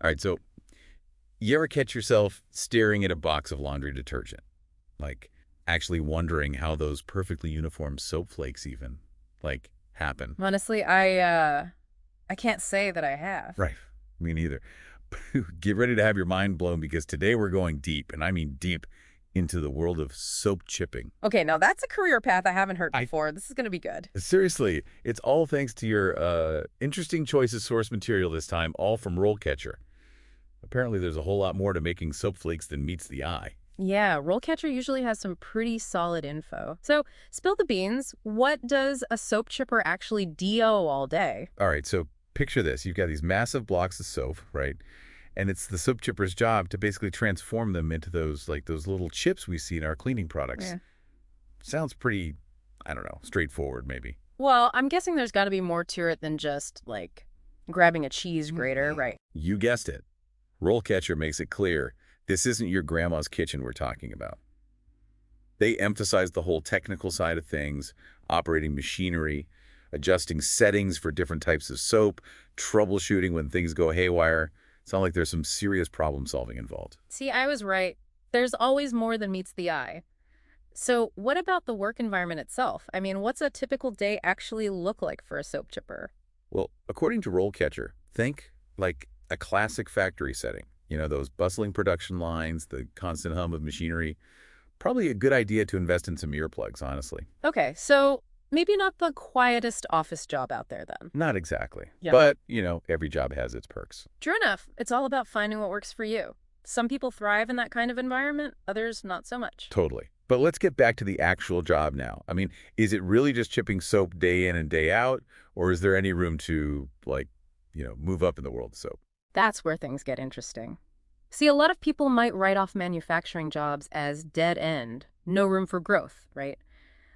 All right, so you ever catch yourself staring at a box of laundry detergent? Like, actually wondering how those perfectly uniform soap flakes even, like, happen? Honestly, I can't say that I have. Right. Me neither. Get ready to have your mind blown because today we're going deep, and I mean deep, into the world of soap chipping. Okay, now that's a career path I haven't heard I before. This is going to be good. Seriously, it's all thanks to your interesting choice of source material this time, all from RoleCatcher. Apparently, there's a whole lot more to making soap flakes than meets the eye. Yeah, RoleCatcher usually has some pretty solid info. So, spill the beans. What does a soap chipper actually do all day? All right, so picture this. You've got these massive blocks of soap, right? And it's the soap chipper's job to basically transform them into those little chips we see in our cleaning products. Yeah. Sounds pretty, I don't know, straightforward maybe. Well, I'm guessing there's got to be more to it than just, like, grabbing a cheese grater, right? You guessed it. RoleCatcher makes it clear this isn't your grandma's kitchen we're talking about. They emphasize the whole technical side of things, operating machinery, adjusting settings for different types of soap, troubleshooting when things go haywire. Sounds like there's some serious problem solving involved. See, I was right. There's always more than meets the eye. So, what about the work environment itself? I mean, what's a typical day actually look like for a soap chipper? Well, according to RoleCatcher, think like a classic factory setting. You know, those bustling production lines, the constant hum of machinery. Probably a good idea to invest in some earplugs, honestly. Okay, so maybe not the quietest office job out there then. Not exactly. Yeah. But, every job has its perks. True enough, it's all about finding what works for you. Some people thrive in that kind of environment, others not so much. Totally. But let's get back to the actual job now. I mean, is it really just chipping soap day in and day out? Or is there any room to, move up in the world of soap? That's where things get interesting. See, a lot of people might write off manufacturing jobs as dead end, no room for growth, right?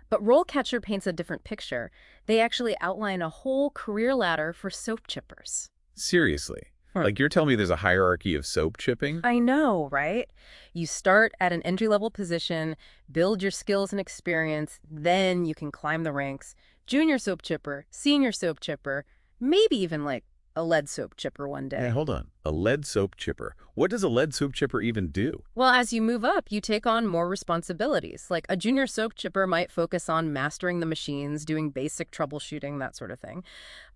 But RoleCatcher paints a different picture. They actually outline a whole career ladder for soap chippers. Seriously. Hmm. Like you're telling me there's a hierarchy of soap chipping? I know, right? You start at an entry-level position, build your skills and experience, then you can climb the ranks. Junior soap chipper, senior soap chipper, maybe even like a lead soap chipper one Hey, day. hold on. A lead soap chipper. What does a lead soap chipper even do? Well, as you move up, you take on more responsibilities. Like a junior soap chipper might focus on mastering the machines, doing basic troubleshooting, that sort of thing.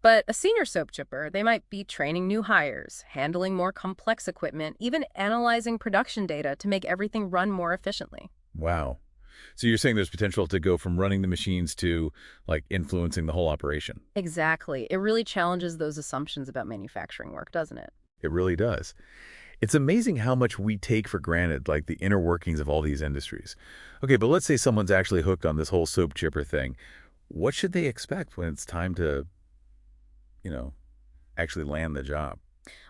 But a senior soap chipper, they might be training new hires, handling more complex equipment, even analyzing production data to make everything run more efficiently. Wow. So you're saying there's potential to go from running the machines to, influencing the whole operation. Exactly. It really challenges those assumptions about manufacturing work, doesn't it? It really does. It's amazing how much we take for granted, like the inner workings of all these industries. Okay, but let's say someone's actually hooked on this whole soap chipper thing. What should they expect when it's time to, you know, actually land the job?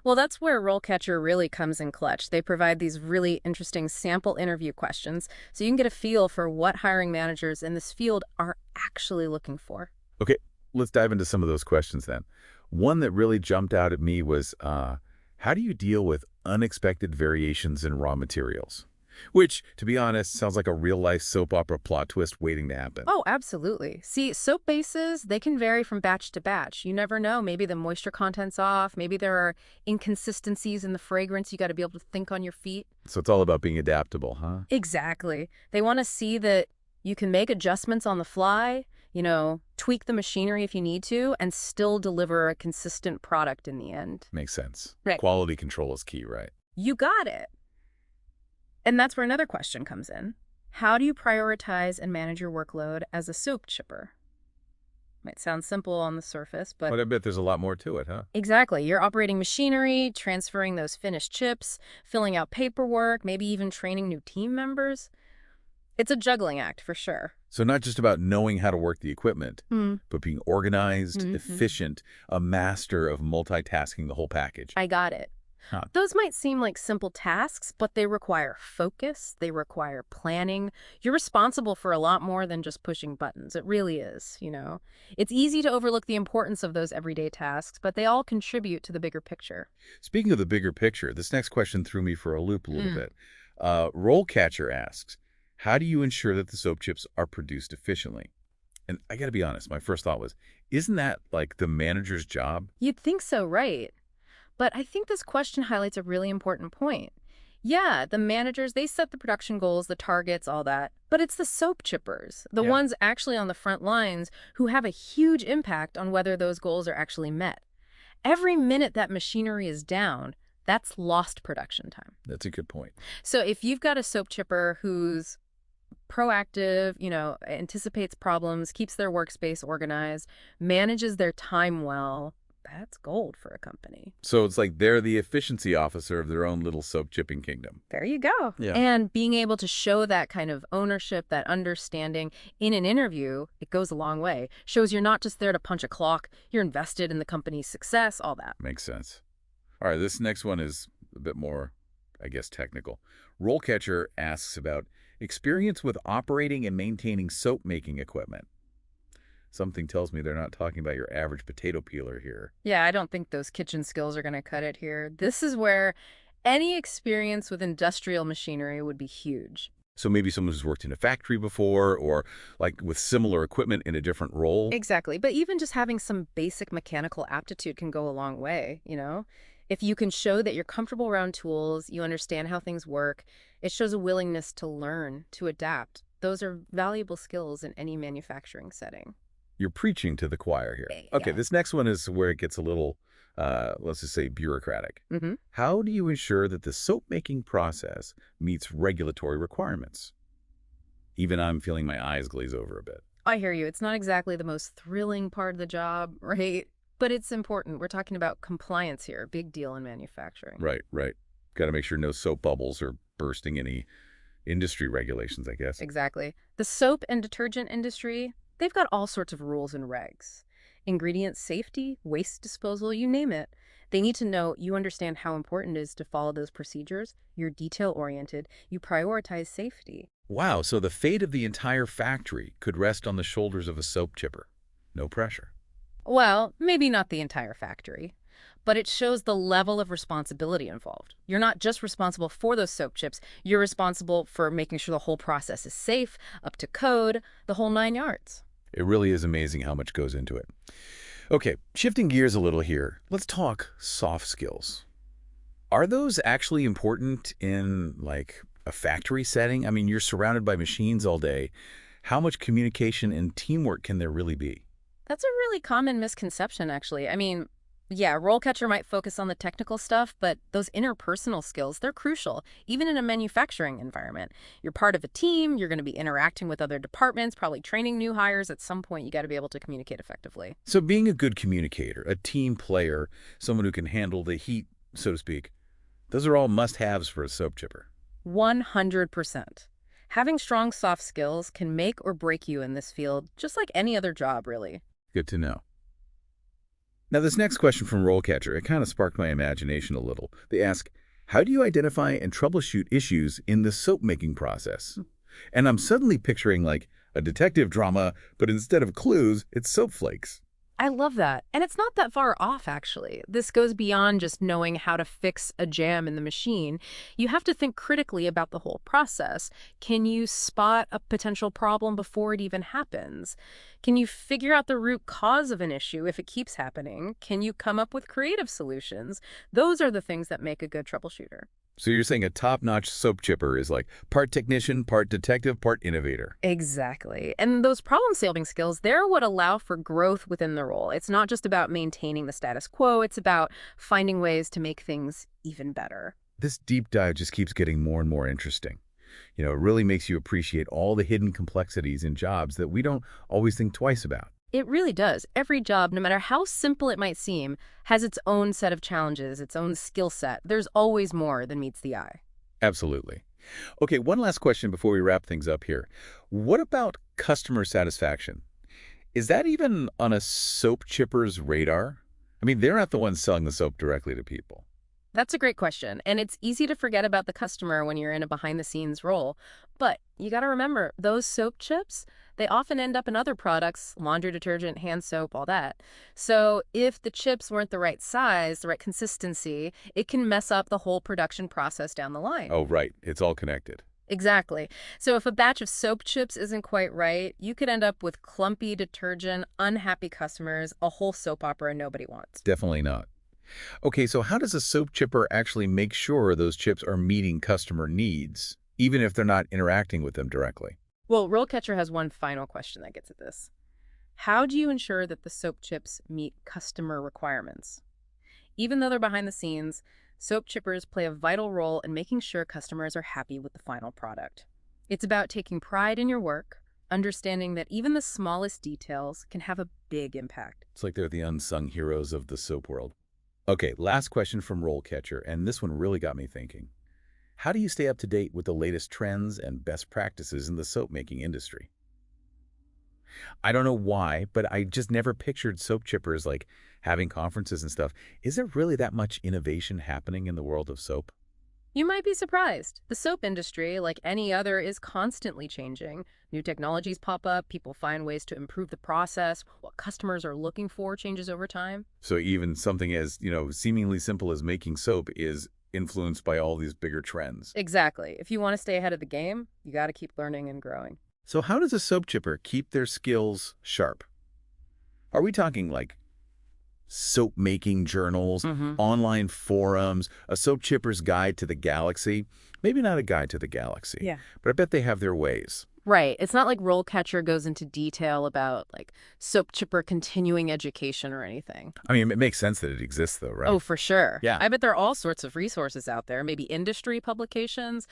Well, that's where RoleCatcher really comes in clutch. They provide these really interesting sample interview questions so you can get a feel for what hiring managers in this field are actually looking for. Okay, let's dive into some of those questions then. One that really jumped out at me was, how do you deal with unexpected variations in raw materials? Which, to be honest, sounds like a real-life soap opera plot twist waiting to happen. Oh, absolutely. See, soap bases, they can vary from batch to batch. You never know. Maybe the moisture content's off. Maybe there are inconsistencies in the fragrance. You got to be able to think on your feet. So it's all about being adaptable, huh? Exactly. They want to see that you can make adjustments on the fly, tweak the machinery if you need to, and still deliver a consistent product in the end. Makes sense. Right. Quality control is key, right? You got it. And that's where another question comes in. How do you prioritize and manage your workload as a soap chipper? Might sound simple on the surface, but But I bet there's a lot more to it, huh? exactly. You're operating machinery, transferring those finished chips, filling out paperwork, maybe even training new team members. It's a juggling act for sure. So not just about knowing how to work the equipment, but being organized, Mhm. efficient, a master of multitasking the whole package. I got it. Huh. Those might seem like simple tasks, but they require focus. They require planning. You're responsible for a lot more than just pushing buttons. It really is. It's easy to overlook the importance of those everyday tasks, but they all contribute to the bigger picture. Speaking of the bigger picture, this next question threw me for a loop a little bit. RoleCatcher asks, how do you ensure that the soap chips are produced efficiently? And I got to be honest, my first thought was, isn't that like the manager's job? You'd think so, right? But I think this question highlights a really important point. Yeah, the managers, they set the production goals, the targets, all that. But it's the soap chippers, the Yeah. ones actually on the front lines, who have a huge impact on whether those goals are actually met. Every minute that machinery is down, that's lost production time. That's a good point. So if you've got a soap chipper who's proactive, anticipates problems, keeps their workspace organized, manages their time well, that's gold for a company. So it's like they're the efficiency officer of their own little soap chipping kingdom. There you go. Yeah. And being able to show that kind of ownership, that understanding in an interview, it goes a long way. Shows you're not just there to punch a clock, you're invested in the company's success, all that. Makes sense. All right, this next one is a bit more, I guess, technical. RoleCatcher asks about experience with operating and maintaining soap-making equipment. Something tells me they're not talking about your average potato peeler here. Yeah, I don't think those kitchen skills are going to cut it here. This is where any experience with industrial machinery would be huge. So maybe someone who's worked in a factory before or like with similar equipment in a different role. Exactly. But even just having some basic mechanical aptitude can go a long way. If you can show that you're comfortable around tools, you understand how things work, it shows a willingness to learn, to adapt. Those are valuable skills in any manufacturing setting. You're preaching to the choir here. Okay, Yeah. this next one is where it gets a little, let's just say, bureaucratic. hmm How do you ensure that the soap-making process meets regulatory requirements? Even I'm feeling my eyes glaze over a bit. I hear you. It's not exactly the most thrilling part of the job, right? But it's important. We're talking about compliance here, big deal in manufacturing. Right, right. Got to make sure no soap bubbles are bursting any industry regulations, I guess. Exactly. The soap and detergent industry, they've got all sorts of rules and regs. Ingredient safety, waste disposal, you name it. They need to know you understand how important it is to follow those procedures. You're detail-oriented. You prioritize safety. Wow, so the fate of the entire factory could rest on the shoulders of a soap chipper. No pressure. Well, maybe not the entire factory, but it shows the level of responsibility involved. You're not just responsible for those soap chips. You're responsible for making sure the whole process is safe, up to code, the whole 9 yards. It really is amazing how much goes into it. Okay, shifting gears a little here, let's talk soft skills. Are those actually important in, like, a factory setting? I mean, you're surrounded by machines all day. How much communication and teamwork can there really be? That's a really common misconception, actually. I mean, yeah, RoleCatcher might focus on the technical stuff, but those interpersonal skills, they're crucial, even in a manufacturing environment. You're part of a team, you're going to be interacting with other departments, probably training new hires. At some point, you got to be able to communicate effectively. So being a good communicator, a team player, someone who can handle the heat, so to speak, those are all must-haves for a soap chipper. 100%. Having strong soft skills can make or break you in this field, just like any other job, really. Good to know. Now, this next question from RoleCatcher, it kind of sparked my imagination a little. They ask, how do you identify and troubleshoot issues in the soap-making process? And I'm suddenly picturing, like, a detective drama, but instead of clues, it's soap flakes. I love that. And it's not that far off, actually. This goes beyond just knowing how to fix a jam in the machine. You have to think critically about the whole process. Can you spot a potential problem before it even happens? Can you figure out the root cause of an issue if it keeps happening? Can you come up with creative solutions? Those are the things that make a good troubleshooter. So you're saying a top-notch soap chipper is like part technician, part detective, part innovator. Exactly. And those problem-solving skills, they're what allow for growth within the role. It's not just about maintaining the status quo, it's about finding ways to make things even better. This deep dive just keeps getting more and more interesting. It really makes you appreciate all the hidden complexities in jobs that we don't always think twice about. It really does. Every job, no matter how simple it might seem, has its own set of challenges, its own skill set. There's always more than meets the eye. Absolutely. Okay, one last question before we wrap things up here. What about customer satisfaction? Is that even on a soap chipper's radar? I mean, they're not the ones selling the soap directly to people. That's a great question, and it's easy to forget about the customer when you're in a behind-the-scenes role. But you got to remember, those soap chips, they often end up in other products, laundry detergent, hand soap, all that. So if the chips weren't the right size, the right consistency, it can mess up the whole production process down the line. Oh, right. It's all connected. Exactly. So if a batch of soap chips isn't quite right, you could end up with clumpy detergent, unhappy customers, a whole soap opera nobody wants. Definitely not. Okay, so how does a soap chipper actually make sure those chips are meeting customer needs, even if they're not interacting with them directly? Well, RoleCatcher has one final question that gets at this. How do you ensure that the soap chips meet customer requirements? Even though they're behind the scenes, soap chippers play a vital role in making sure customers are happy with the final product. It's about taking pride in your work, understanding that even the smallest details can have a big impact. It's like they're the unsung heroes of the soap world. Okay, last question from RoleCatcher, and this one really got me thinking. How do you stay up to date with the latest trends and best practices in the soap making industry? I don't know why, but I just never pictured soap chippers like having conferences and stuff. Is there really that much innovation happening in the world of soap? You might be surprised. The soap industry, like any other, is constantly changing. New technologies pop up, people find ways to improve the process. What customers are looking for changes over time. So even something as, seemingly simple as making soap is influenced by all these bigger trends. Exactly. If you want to stay ahead of the game, you got to keep learning and growing. So how does a soap chipper keep their skills sharp? Are we talking like soap making journals, online forums, a soap chipper's guide to the galaxy? Maybe not a guide to the galaxy, Yeah. but I bet they have their ways. Right. It's not like RoleCatcher goes into detail about like soap chipper continuing education or anything. I mean, it makes sense that it exists though, right? Oh, for sure. Yeah. I bet there are all sorts of resources out there, maybe industry publications,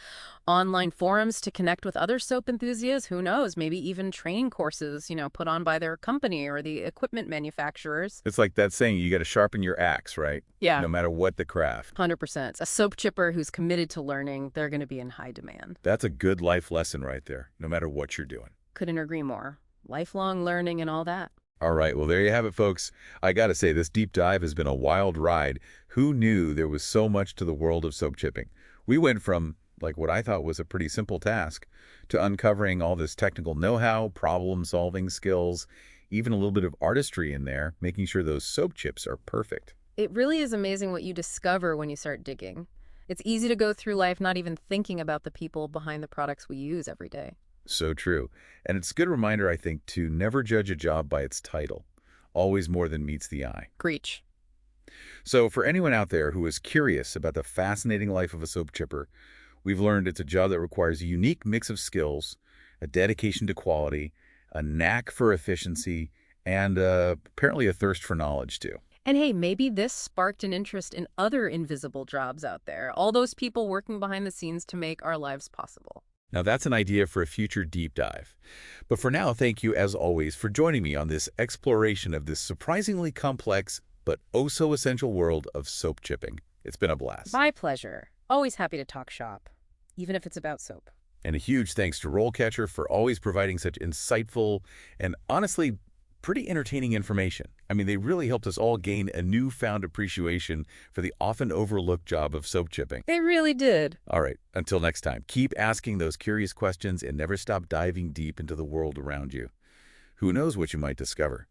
online forums to connect with other soap enthusiasts. Who knows? Maybe even training courses, put on by their company or the equipment manufacturers. It's like that saying, you got to sharpen your axe, right? Yeah. No matter what the craft. 100%. A soap chipper who's committed to learning, they're going to be in high demand. That's a good life lesson right there, no matter what you're doing. Couldn't agree more. Lifelong learning and all that. All right, well, there you have it, folks. I got to say, this deep dive has been a wild ride. Who knew there was so much to the world of soap chipping? We went from, like, what I thought was a pretty simple task to uncovering all this technical know-how, problem-solving skills, even a little bit of artistry in there, making sure those soap chips are perfect. It really is amazing what you discover when you start digging. It's easy to go through life not even thinking about the people behind the products we use every day. So true. And it's a good reminder, I think, to never judge a job by its title. Always more than meets the eye. Preach. So for anyone out there who is curious about the fascinating life of a soap chipper, we've learned it's a job that requires a unique mix of skills, a dedication to quality, a knack for efficiency, and apparently a thirst for knowledge, too. And hey, maybe this sparked an interest in other invisible jobs out there, all those people working behind the scenes to make our lives possible. Now, that's an idea for a future deep dive. But for now, thank you, as always, for joining me on this exploration of this surprisingly complex but oh-so-essential world of soap chipping. It's been a blast. My pleasure. Always happy to talk shop, even if it's about soap. And a huge thanks to RoleCatcher for always providing such insightful and honestly pretty entertaining information. I mean, they really helped us all gain a newfound appreciation for the often overlooked job of soap chipping. They really did. All right, until next time, keep asking those curious questions and never stop diving deep into the world around you. Who knows what you might discover?